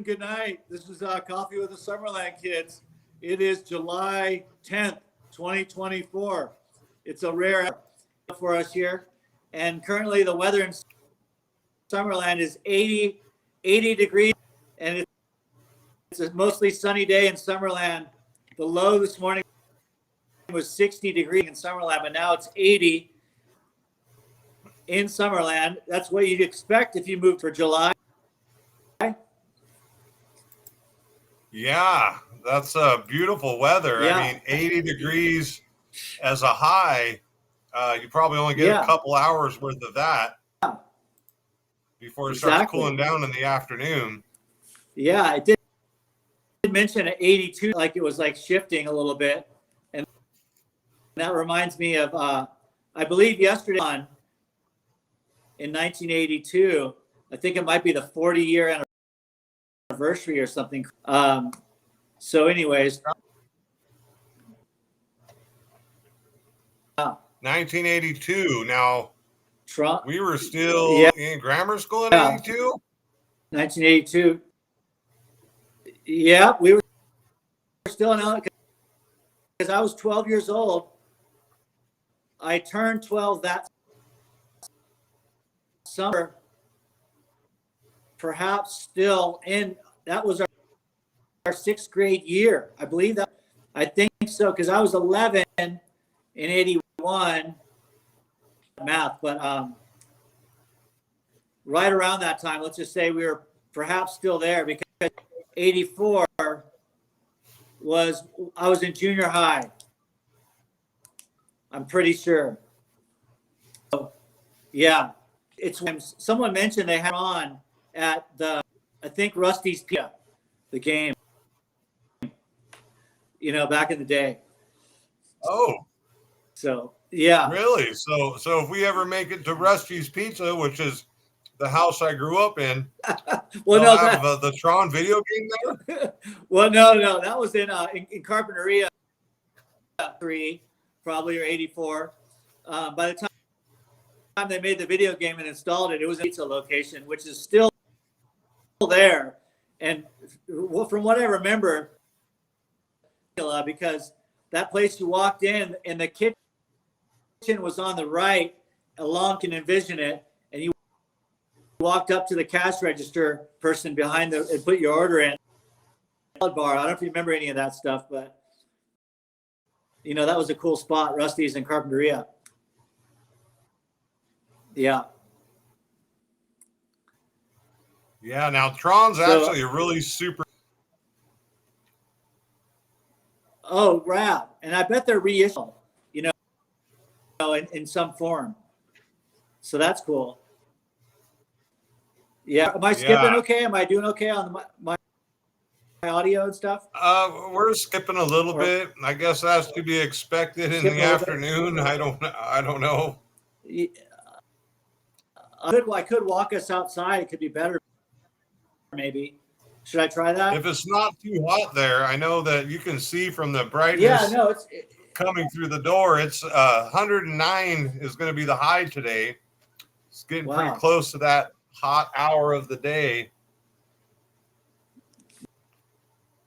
good night. This is Coffee with the Summerland Kids. It is July 10th, 2024. It's a rare for us here. And currently the weather in Summerland is 80 degrees, and it's a mostly sunny day in Summerland. The low this morning was 60 degrees in Summerland, but now it's 80 in Summerland. That's what you'd expect if you moved for July. Yeah, that's beautiful weather. Yeah. I mean, 80 degrees as a high. You probably only get a couple hours worth of that before it starts cooling down in the afternoon. Yeah, it did mention at 82, like it was like shifting a little bit. And that reminds me of, I believe yesterday in 1982, I think it might be the 40-year anniversary or something. So anyways. 1982. Now, Trump. We were still in grammar school in 82? 1982. Yeah, we were still in elementary because I was 12 years old. I turned 12 that summer, perhaps still in, that was our sixth grade year. I believe that, I think so, because I was 11 in 81, math, but right around that time, let's just say we were perhaps still there, because 84 was, I was in junior high. I'm pretty sure. So, yeah, it's when someone mentioned they had on at the, I think Rusty's Pizza, the game, you know, back in the day. Oh. So, yeah. Really? So if we ever make it to Rusty's Pizza, which is the house I grew up in, well, no, have the Tron video game there? Well, no, that was in Carpinteria 3, probably, or 84. By the time they made the video game and installed it, it was a pizza location, which is still there. And from what I remember, because that place you walked in and the kitchen was on the right, along can envision it, and you walked up to the cash register person behind and put your order in. Bar. I don't know if you remember any of that stuff, but you know, that was a cool spot, Rusty's in Carpinteria. Yeah. Yeah, now Tron's actually a really super. Oh, rad. And I bet they're reissued, you know, in some form. So that's cool. Yeah. Am I skipping okay? Am I doing okay on my audio and stuff? We're skipping a little bit. I guess that's to be expected in the afternoon. I don't know. Yeah. I could walk us outside. It could be better, maybe. Should I try that? If it's not too hot there, I know that you can see from the brightness coming through the door. It's 109 is going to be the high today. It's getting pretty close to that hot hour of the day.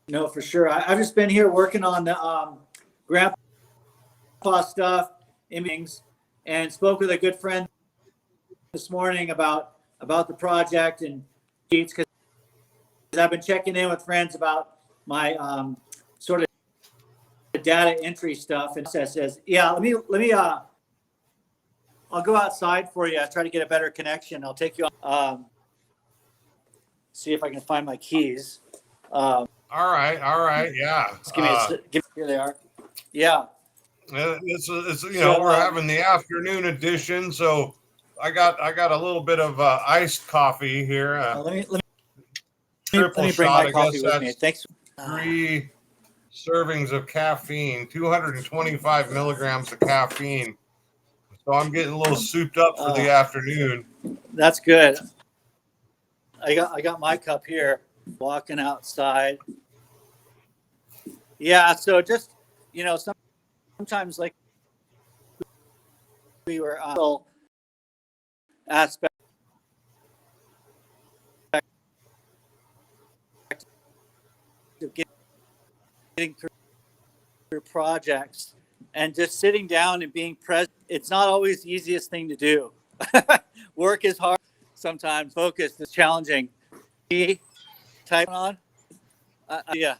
No, for sure. I've just been here working on the grandpa stuff, imagings, and spoke with a good friend this morning about the project and because I've been checking in with friends about my sort of data entry stuff, and says, yeah, let me I'll go outside for you. I'll try to get a better connection. I'll take you on, see if I can find my keys. All right, yeah. Here they are. Yeah. It's you know, we're having the afternoon edition, so I got a little bit of iced coffee here. Let me triple bring shot. my coffee with me. Thanks. 3 servings of caffeine, 225 milligrams of caffeine. So I'm getting a little souped up for the afternoon. That's good. I got my cup here. Walking outside. Yeah, so just, you know, sometimes like we were aspect through projects and just sitting down and being present. It's not always the easiest thing to do. Work is hard sometimes. Focus is challenging. Type on. Yeah.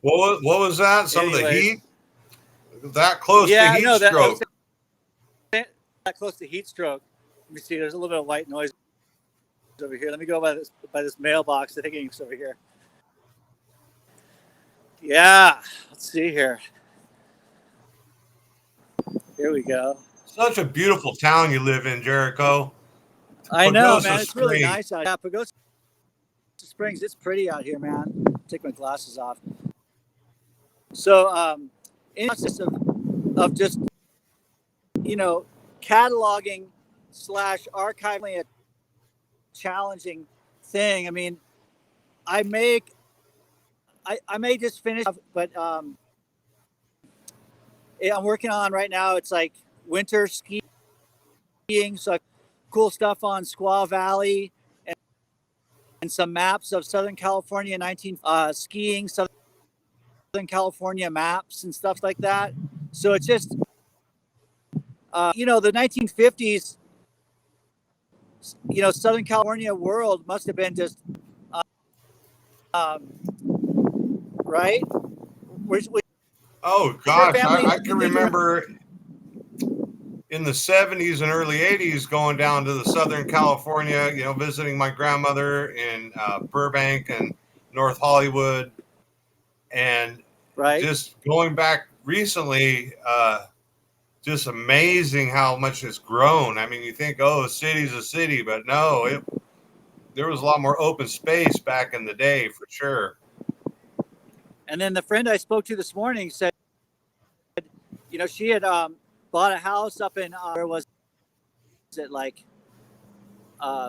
What was that? Some Anyways, of the heat? That close to heat stroke. That close to heat stroke. Let me see. There's a little bit of white noise over here. Let me go by this mailbox. I think it's over here. Yeah. Let's see here. Here we go. Such a beautiful town you live in, Jericho. I know, man. It's really nice out here. Pagosa Springs. It's pretty out here, man. Take my glasses off. So, in the process of just, cataloging / archiving a challenging thing. I mean, I may just finish, but I'm working on right now. It's like winter skiing, so cool stuff on Squaw Valley and some maps of Southern California skiing, Southern California maps and stuff like that. So it's just, the 1950s, Southern California world must have been just, right? Oh gosh, I can remember in the 70s and early 80s going down to the Southern California, visiting my grandmother in Burbank and North Hollywood, and just going back recently, just amazing how much it's grown. I mean, you think, a city's a city, but no, there was a lot more open space back in the day for sure. And then the friend I spoke to this morning said, she had bought a house up in where was it, like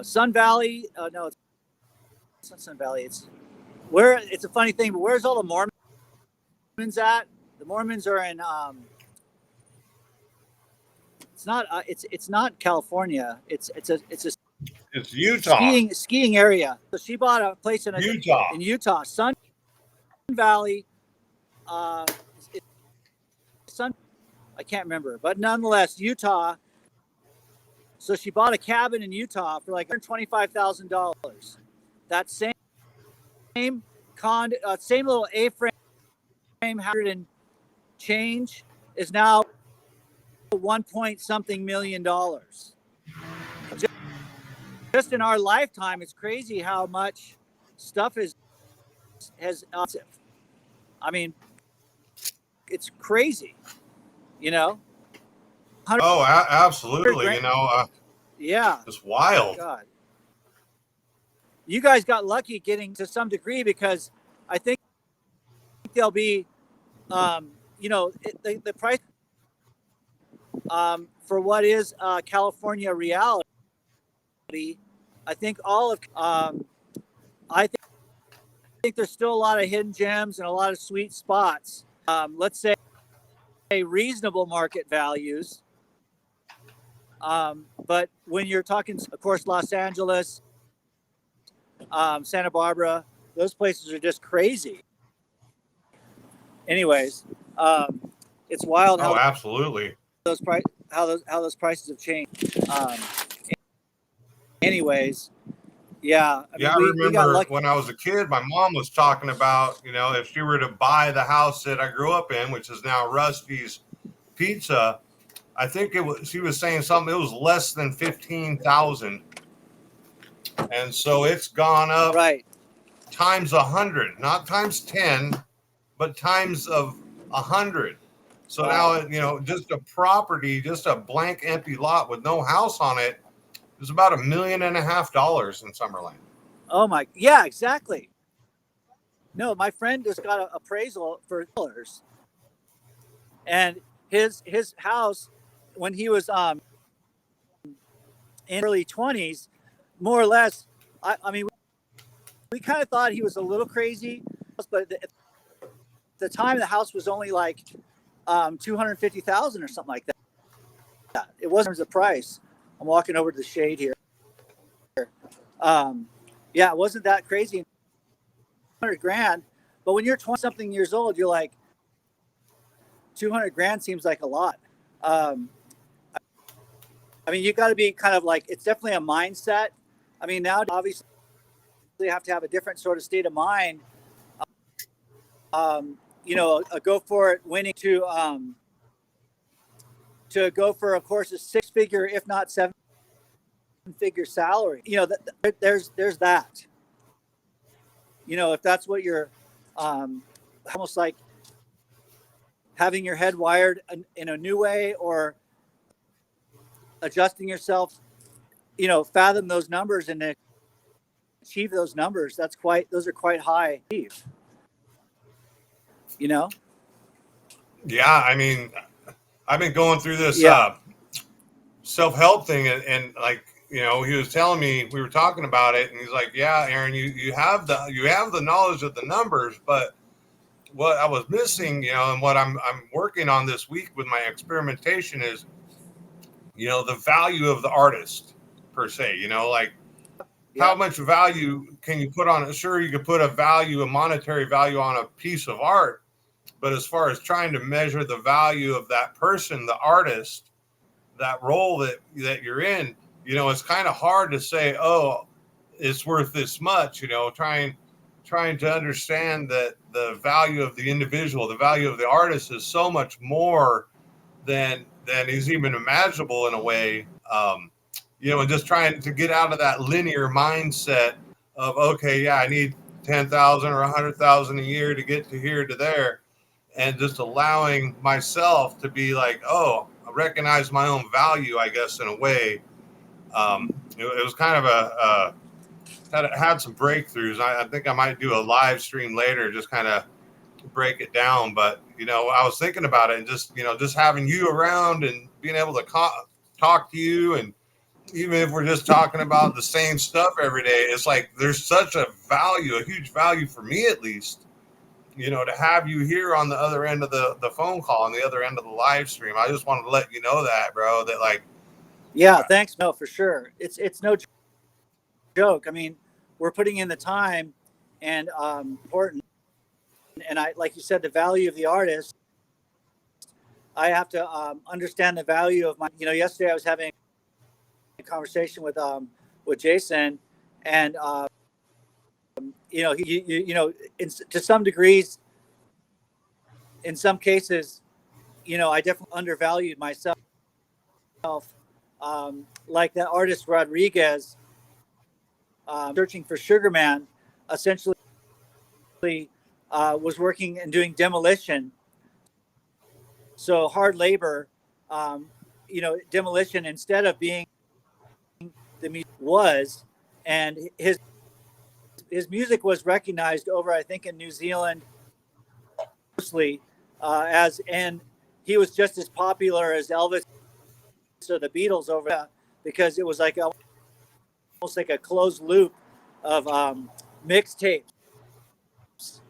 Sun Valley? No, it's not Sun Valley. It's a funny thing, but where's all the Mormons at? The Mormons are in it's not California. It's Utah. Skiing area. So she bought a place in Utah, Sun Valley. I can't remember, but nonetheless, Utah. So she bought a cabin in Utah for like $125,000. That same little A-frame $100 and change is now $1 million. Just in our lifetime, it's crazy how much stuff has. I mean, it's crazy, Oh, absolutely. Yeah. It's wild. God. You guys got lucky getting to some degree, because I think there'll be, the price for what is California reality. I think I think there's still a lot of hidden gems and a lot of sweet spots. Let's say reasonable market values. But when you're talking, of course, Los Angeles, Santa Barbara, those places are just crazy. Anyways, it's wild how absolutely how those prices have changed. Anyways, yeah. I remember when I was a kid, my mom was talking about, if she were to buy the house that I grew up in, which is now Rusty's Pizza, I think she was saying something, it was less than 15,000. And so it's gone up times 100, not times 10, but times of 100. So now, just a property, just a blank empty lot with no house on it, is about $1.5 million in Summerland. Oh my, yeah, exactly. No, my friend just got an appraisal for dollars, and his house, when he was in early 20s, more or less. I mean, we kind of thought he was a little crazy, but at the time the house was only like $250,000 or something like that. It wasn't the price. I'm walking over to the shade here. Yeah, it wasn't that crazy. $100,000, But when you're 20 something years old, you're like, 200 grand seems like a lot. I mean, you got to be kind of like, it's definitely a mindset. I mean, now obviously you have to have a different sort of state of mind. You know, a go for it winning to go for, of course, a 6-figure, if not 7-figure salary. You know, there's that. You know, if that's what you're almost like having your head wired in a new way, or adjusting yourself, you know, fathom those numbers and achieve those numbers. Those are quite high. You know? Yeah, I mean, I've been going through this self-help thing, and like, you know, he was telling me, we were talking about it, and he's like, yeah, Aaron, you have the knowledge of the numbers, but what I was missing, you know, and what I'm working on this week with my experimentation is, you know, the value of the artist per se, you know, like how much value can you put on it? Sure, you could put a monetary value on a piece of art, but as far as trying to measure the value of that person, the artist, that role that you're in, you know, it's kind of hard to say, oh, it's worth this much, you know, trying to understand that the value of the individual, the value of the artist is so much more than is even imaginable in a way. You know, and just trying to get out of that linear mindset of, okay, yeah, I need 10,000 or 100,000 a year to get to here to there, and just allowing myself to be like, oh, I recognize my own value, I guess, in a way. It was kind of had some breakthroughs. I think I might do a live stream later, just kind of break it down. But, you know, I was thinking about it, and just, you know, just having you around and being able to talk to you, and even if we're just talking about the same stuff every day, it's like there's such a huge value for me, at least, you know, to have you here on the other end of the phone call, on the other end of the live stream. I just wanted to let you know that, bro, that like, yeah, thanks. No, for sure. It's no joke. I mean, we're putting in the time, and important. And I, like you said, the value of the artist, I have to understand the value of my, you know, yesterday I was having a conversation with Jason, and you know, you know, to some degrees, in some cases, you know, I definitely undervalued myself. Like that artist Rodriguez, searching for Sugar Man, essentially was working and doing demolition. So hard labor, you know, demolition, instead of being the music was, and his music was recognized over, I think, in New Zealand, mostly and he was just as popular as Elvis or the Beatles over there, because it was like almost like a closed loop of mixtapes.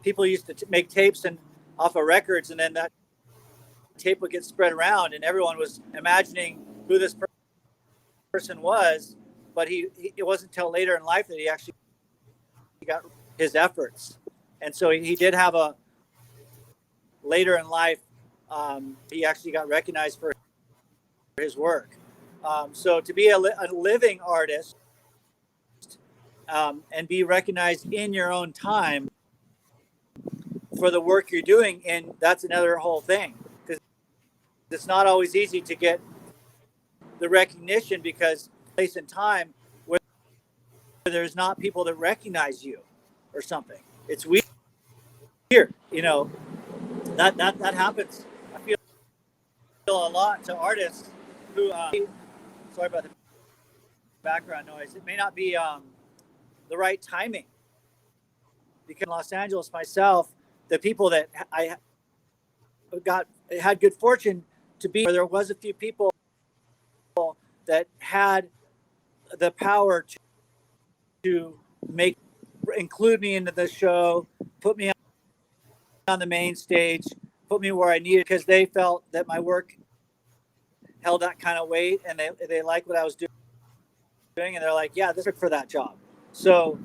People used to make tapes and off of records, and then that tape would get spread around, and everyone was imagining who this person was. But it wasn't until later in life that he actually got his efforts, and so he did have a later in life. He actually got recognized for his work. So to be a living artist, and be recognized in your own time for the work you're doing, and that's another whole thing, because it's not always easy to get the recognition, because place and time where there's not people that recognize you or something. It's weird, you know, that happens. I feel a lot to artists who sorry about the background noise. It may not be the right timing, because in Los Angeles myself, the people that I had good fortune to be, there was a few people that had the power to include me into the show, put me on the main stage, put me where I needed, because they felt that my work held that kind of weight, and they liked what I was doing, and they're like, yeah, this is for that job. So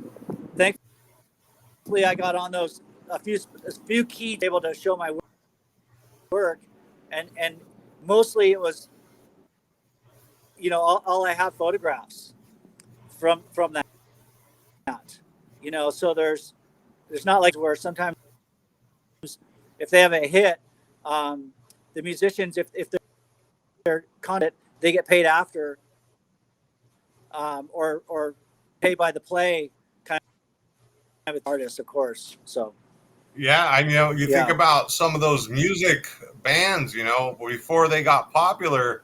thankfully I got on those a few key able to show my work, and mostly it was, all I have photographs from that. So there's not like where sometimes if they have a hit, the musicians, if they're content, they get paid after, or pay by the play kind of artists, of course. So yeah, you think about some of those music bands, before they got popular,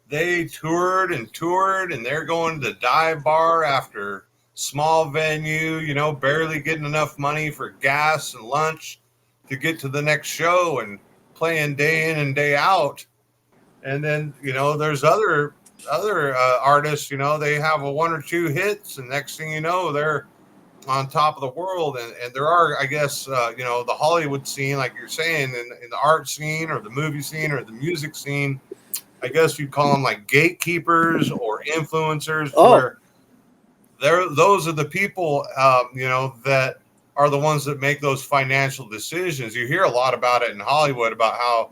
they toured and they're going to dive bar after small venue, barely getting enough money for gas and lunch to get to the next show and playing day in and day out. And then, there's other artists, they have a one or two hits, and next thing you know, they're on top of the world. And there are, I guess, the Hollywood scene, like you're saying, in the art scene or the movie scene or the music scene, I guess you'd call them like gatekeepers or influencers, where those are the people, that are the ones that make those financial decisions. You hear a lot about it in Hollywood about how,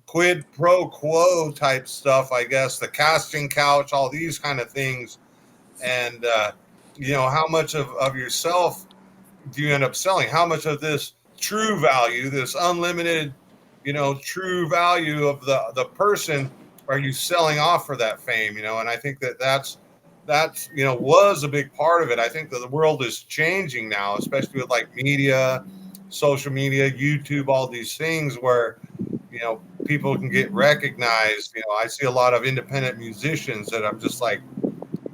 quid pro quo type stuff, I guess, the casting couch, all these kind of things. And, how much of yourself do you end up selling? How much of this true value, this unlimited, true value of the person are you selling off for that fame? And I think that's was a big part of it. I think that the world is changing now, especially with like media, social media, YouTube, all these things where, people can get recognized. I see a lot of independent musicians that I'm just like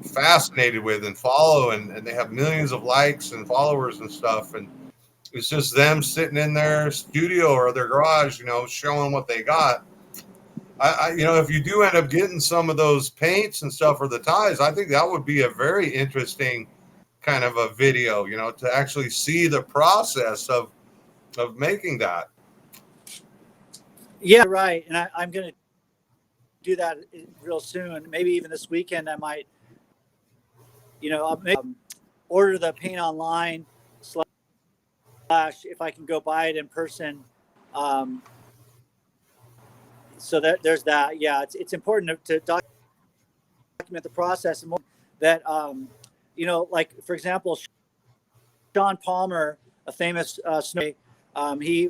fascinated with and follow, and they have millions of likes and followers and stuff. And it's just them sitting in their studio or their garage, showing what they got. If you do end up getting some of those paints and stuff or the ties, I think that would be a very interesting kind of a video, to actually see the process of making that. Yeah, right. And I'm going to do that real soon. Maybe even this weekend, I might, I'll order the paint online / if I can go buy it in person. So there's that. Yeah, it's important to document the process, and more that, like for example, Sean Palmer, a famous he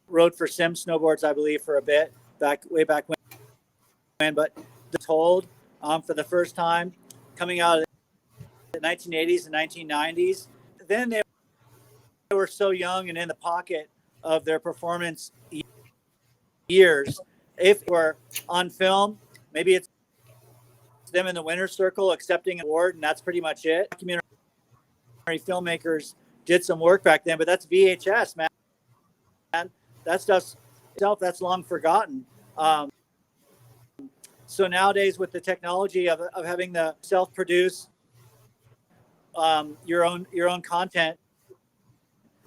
rode for Sim Snowboards, I believe, for a bit way back when. But told for the first time coming out of the 1980s and 1990s, then they were so young and in the pocket of their performance years. If we're on film, maybe it's them in the winner's circle accepting an award, and that's pretty much it. Documentary filmmakers did some work back then, but that's VHS, man. That stuff's that's long forgotten. So nowadays, with the technology of having the self-produce your own content,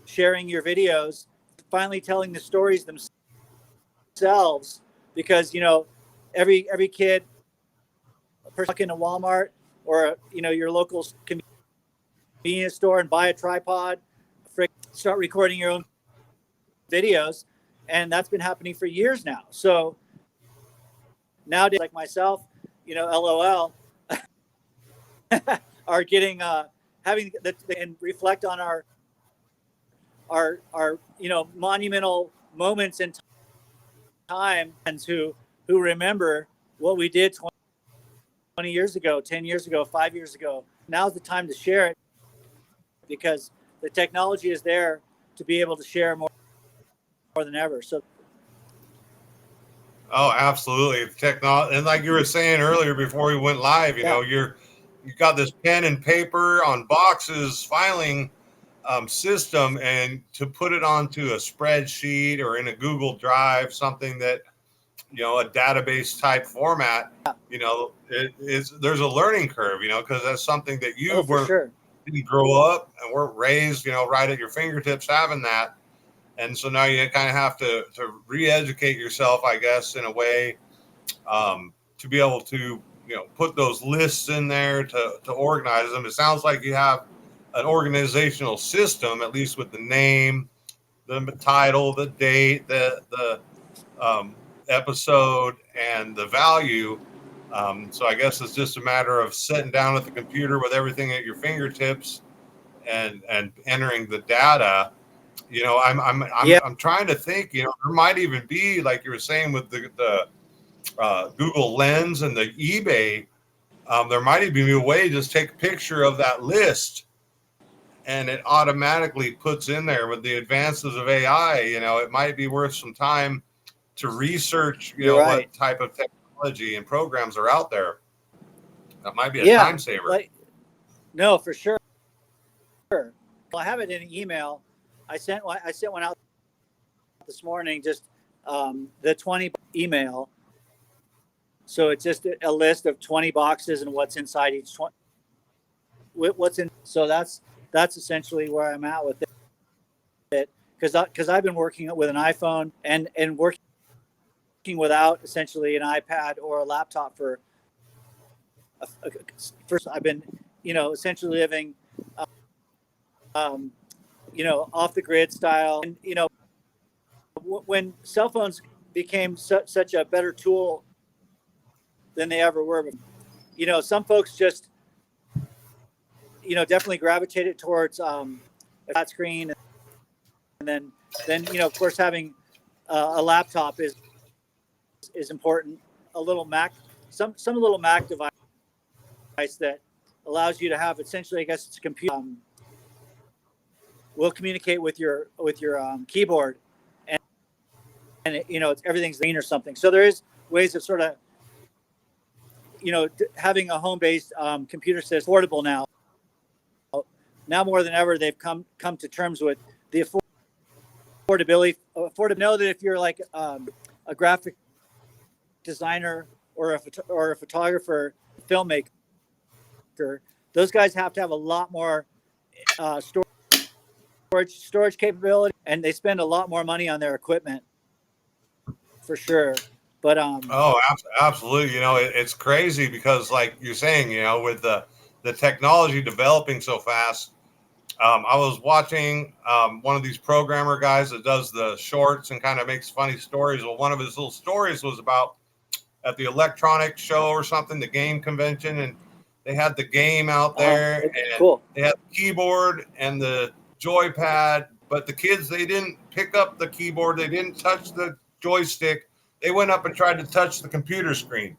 sharing your videos, finally telling the stories themselves, because every kid, a person in a Walmart or your local convenience store and buy a tripod, start recording your own videos, and that's been happening for years now. So nowadays, like myself, LOL, are getting having and reflect on our monumental moments in time, and who remember what we did 20 years ago, 10 years ago, 5 years ago. Now's the time to share it, because the technology is there to be able to share more than ever. So oh, absolutely. Technology, and like you were saying earlier before we went live, you got this pen and paper on boxes filing system, and to put it onto a spreadsheet or in a Google Drive, something that a database type format, there's a learning curve, because that's something that you didn't grow up and weren't raised, right at your fingertips having that. And so now you kind of have to re-educate yourself, I guess, in a way, to be able to, put those lists in there to organize them. It sounds like you have an organizational system, at least with the name, the title, the date, the episode, and the value. So I guess it's just a matter of sitting down at the computer with everything at your fingertips and entering the data. I'm trying to think. There might even be, like you were saying, with the Google Lens and the eBay. There might even be a way to just take a picture of that list, and it automatically puts in there. With the advances of AI, it might be worth some time to research, what type of technology and programs are out there. That might be a time saver. No, for sure. Well, I have it in an email. I sent one out this morning, just the 20 email. So it's just a list of 20 boxes and what's inside each 20. What's in. So that's essentially where I'm at with it. Because I've been working with an iPhone and working without essentially an iPad or a laptop for first. I've been, essentially living, off the grid style. And, when cell phones became such a better tool than they ever were, some folks just, definitely gravitated towards a flat screen. And then, of course, having a laptop is important. A little Mac, some little Mac device that allows you to have essentially, I guess it's a computer, will communicate with your keyboard, and it's everything's green or something. So there is ways of sort of, having a home-based computer system affordable now. Now more than ever, they've come to terms with the affordability. Know that if you're like a graphic designer or a photographer, filmmaker, those guys have to have a lot more storage capability, and they spend a lot more money on their equipment, for sure. But absolutely. It's crazy because, like you're saying, with the technology developing so fast. I was watching one of these programmer guys that does the shorts and kind of makes funny stories. Well, one of his little stories was about at the electronic show or something, the game convention, and they had the game out there, and cool. They had the keyboard and the joypad, but the kids, they didn't pick up the keyboard, they didn't touch the joystick, they went up and tried to touch the computer screen.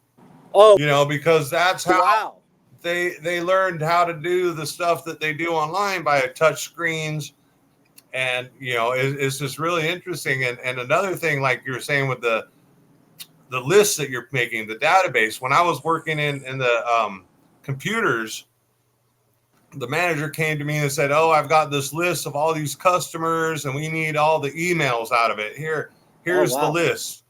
Because that's how they learned how to do the stuff that they do online by touch screens. And it's just really interesting. And another thing, like you were saying with the lists that you're making, the database, when I was working in the computers, the manager came to me and said, "Oh, I've got this list of all these customers and we need all the emails out of it. Here's the list.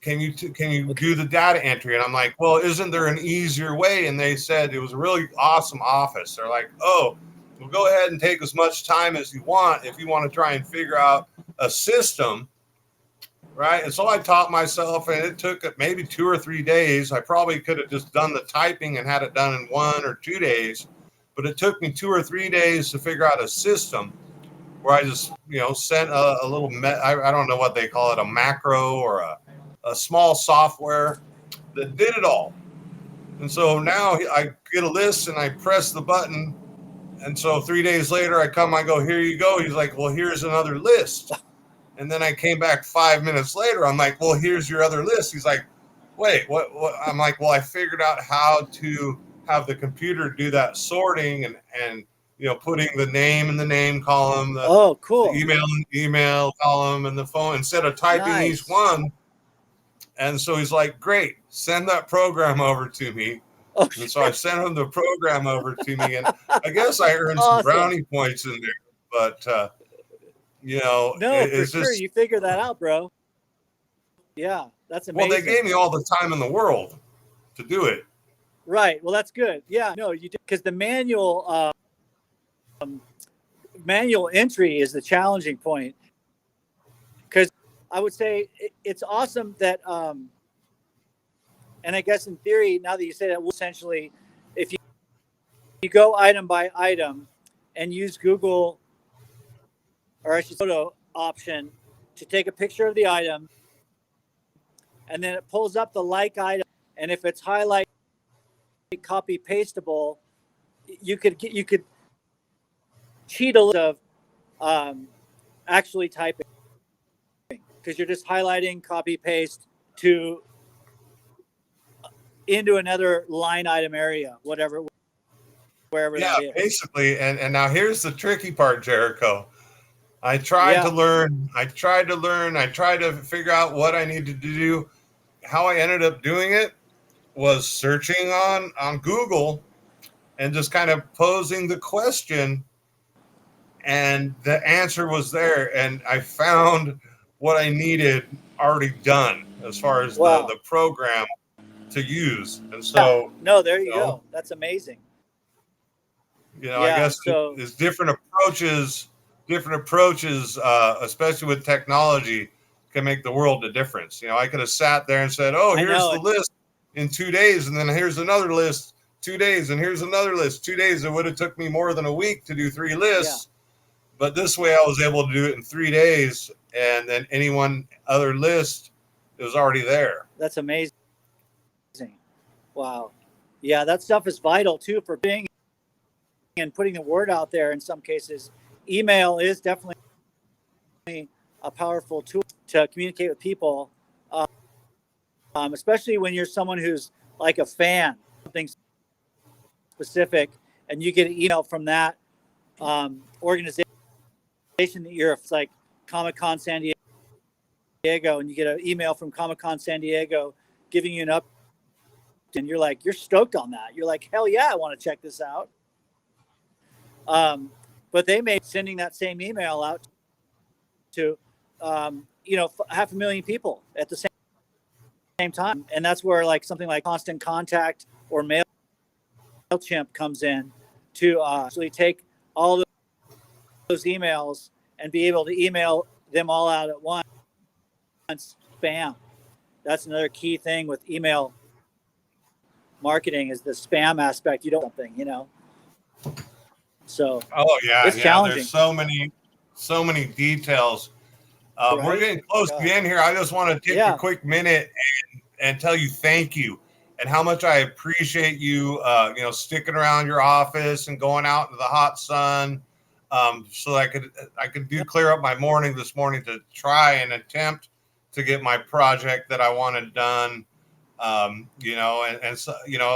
Can you do the data entry?" And I'm like, "Well, isn't there an easier way?" And they said it was a really awesome office. They're like, "Oh, well, go ahead and take as much time as you want if you want to try and figure out a system." Right. And so I taught myself, and it took maybe 2 or 3 days. I probably could have just done the typing and had it done in 1 or 2 days, but it took me 2 or 3 days to figure out a system where I just, sent a little, I don't know what they call it, a macro or a small software that did it all. And so now I get a list and I press the button. And so 3 days later I go, "Here you go." He's like, "Well, here's another list." And then I came back 5 minutes later. I'm like, "Well, here's your other list." He's like, "Wait, what?" I'm like, "Well, I figured out how to have the computer do that sorting and putting the name in the name column, cool, the email in the email column, and the phone, instead of typing each one." And so he's like, "Great, send that program over to me." And so I sent him the program over to me, and I guess I earned some brownie points in there. But for sure, you figured that out, bro. Yeah, that's amazing. Well, they gave me all the time in the world to do it. Right. Well, that's good. Yeah, no, you did, because the manual entry is the challenging point. Because I would say it's awesome that, and I guess in theory, now that you say that, essentially, if you go item by item and use Google, or I should photo option, to take a picture of the item, and then it pulls up the like item. And if it's highlight copy pastable, you could cheat a little of actually typing, because you're just highlighting copy paste to into another line item area, whatever, wherever that is. Basically. And now here's the tricky part, Jericho. I tried to learn. I tried to figure out what I needed to do. How I ended up doing it was searching on Google and just kind of posing the question, and the answer was there. And I found what I needed already done as far as the program to use. And so, no, there you go. That's amazing. I guess there's different approaches, especially with technology, can make the world a difference. I could have sat there and said, oh, here's the list in 2 days. And then here's another list 2 days. And here's another list 2 days. It would have took me more than a week to do 3 lists. But this way I was able to do it in 3 days. And then any one other list, it was already there. That's amazing. Wow. Yeah, that stuff is vital too for being and putting the word out there. In some cases, email is definitely a powerful tool to communicate with people, especially when you're someone who's like a fan of something specific, and you get an email from that organization that it's like Comic-Con San Diego, and you get an email from Comic-Con San Diego giving you an update, and you're stoked on that. You're like, hell yeah, I want to check this out. But they may be sending that same email out to, 500,000 people at the same time. And that's where like something like Constant Contact or MailChimp comes in to actually take all those emails and be able to email them all out at once. Spam. That's another key thing with email marketing, is the spam aspect. You don't want something, So it's challenging. There's so many details. Right? We're getting close to the end here. I just want to take a quick minute and tell you thank you, and how much I appreciate you sticking around your office and going out into the hot sun, so I could clear up my morning this morning to try and attempt to get my project that I wanted done. So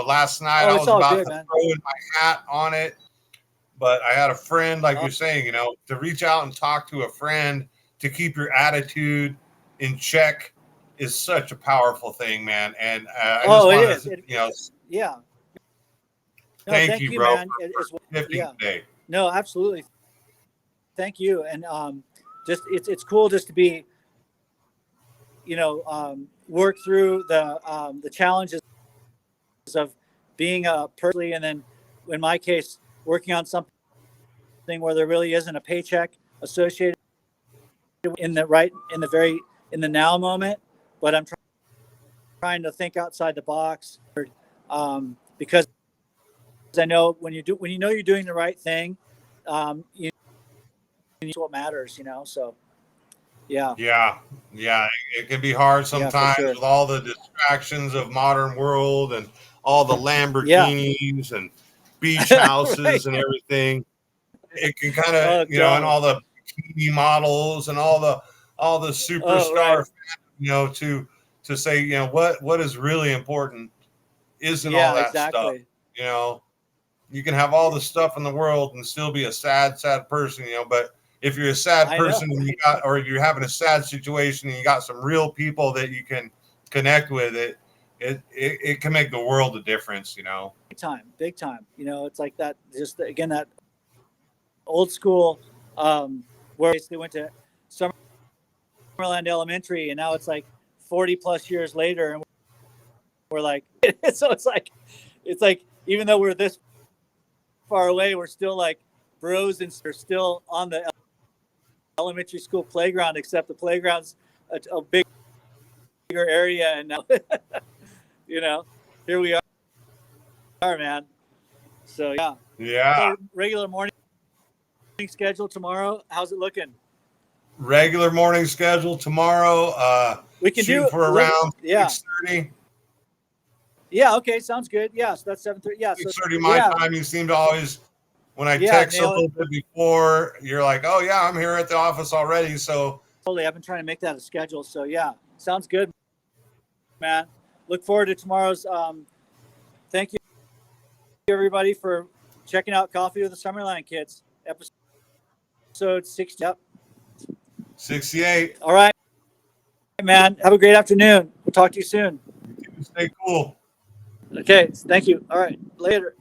last night I was about to throw in my hat on it. But I had a friend, like you're saying, to reach out and talk to a friend to keep your attitude in check is such a powerful thing, man. And I just want to, thank you, bro, man. for gifting today. No, absolutely. Thank you. And just it's cool just to be, work through the challenges of being a person, and then in my case, working on something where there really isn't a paycheck associated in the now moment, but I'm trying to think outside the box, because I know when you know you're doing the right thing, you know what matters, So it can be hard sometimes with all the distractions of modern world and all the Lamborghinis and beach houses and everything. It can kind of and all the bikini models and all the superstar to say what is really important isn't all that stuff. You can have all the stuff in the world and still be a sad person, but if you're a sad person and you're having a sad situation and you got some real people that you can connect with, it can make the world a difference, Big time. It's like that, just again, that old school, where they went to Summerland Elementary, and now it's like 40 plus years later, and we're like, so it's like even though we're this far away, we're still like bros, and we're still on the elementary school playground, except the playground's a bigger area, and now here we are, man. So yeah, regular morning schedule tomorrow. How's it looking? Regular morning schedule tomorrow. We can shoot do for around 6:30. Yeah. Okay. Sounds good. Yeah. So that's 7:30. Yeah. 6:30 my time. You seem to always, when I text a little bit before, you're like, "Oh yeah, I'm here at the office already." So totally, I've been trying to make that a schedule. So yeah, sounds good, man. Look forward to tomorrow's. Thank you, everybody, for checking out Coffee with the Summerland Kids, episode 60. Yep. 68. All right, man. Have a great afternoon. We'll talk to you soon. Stay cool. Okay. Thank you. All right. Later.